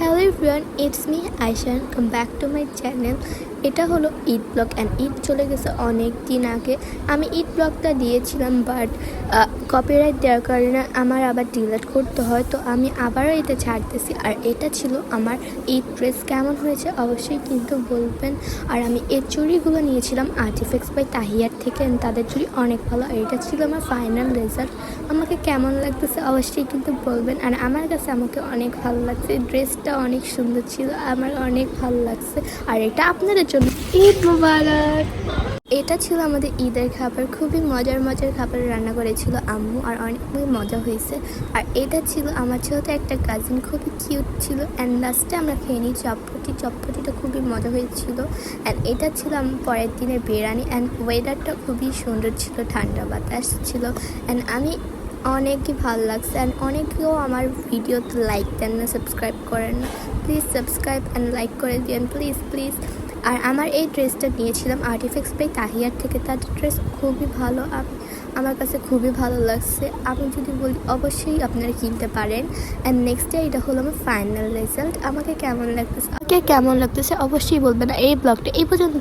Hello everyone, it's me Ayshan. Come back to my channel. এটা হলো Eid blog and Eid চলে গেছে অনেক দিন আগে। আমি ঈদ ব্লগটা দিয়েছিলাম, বাট কপিরাইট দেওয়ার কারণে আমার আবার ডিলিট করতে হয়, তো আমি আবারও এটা ছাড়তেছি। আর এটা ছিল আমার ঈদ ড্রেস। কেমন হয়েছে অবশ্যই কিন্তু বলবেন। আর আমি এই চুড়িগুলো নিয়েছিলাম আর্টিফেক্স বাই তাহিয়ার থেকে, তাদের চুড়ি অনেক ভালো। আর এটা ছিল আমার ফাইনাল রেজাল্ট। আমাকে কেমন লাগতেছে অবশ্যই কিন্তু বলবেন। আর আমার কাছে আমাকে অনেক ভালো লাগছে, ড্রেসটা অনেক সুন্দর ছিল, আমার অনেক ভালো লাগছে। আর এটা আপনাদের জন্য ঈদ মোবারক। এটা ছিল আমাদের ঈদের খাবার, খুবই মজার খাবার রান্না করেছিল আম্মু, আর অনেক মজা হয়েছে। আর এটা ছিল আমার ছোট একটা কাজিন, খুবই কিউট ছিল। অ্যান্ড লাস্টে আমরা খেয়ে নিই চটপটিটা খুবই মজা হয়েছিল। অ্যান্ড এটা ছিল আমার পরের দিনের বিরিয়ানি। অ্যান্ড ওয়েদারটা খুবই সুন্দর ছিল, ঠান্ডা বাতাস ছিল। অ্যান্ড আমি অনেকই ভালো লাগছে। অ্যান্ড অনেকেও আমার ভিডিওতে লাইক দেন না, সাবস্ক্রাইব করেন না। প্লিজ সাবস্ক্রাইব অ্যান্ড লাইক করে দিন প্লিজ। আর আমার এই ড্রেসটা নিয়েছিলাম আর্টিফেক্স বাই তাহিয়ার থেকে। তাদের ড্রেস খুবই ভালো, আমার কাছে খুবই ভালো লাগছে। আমি যদি বলি অবশ্যই আপনারা কিনতে পারেন। অ্যান্ড নেক্সট ডে এটা হলো আমার ফাইনাল রেজাল্ট। আমাকে কেমন লাগতেছে অবশ্যই বলবেন। এই ব্লগটা এই পর্যন্ত।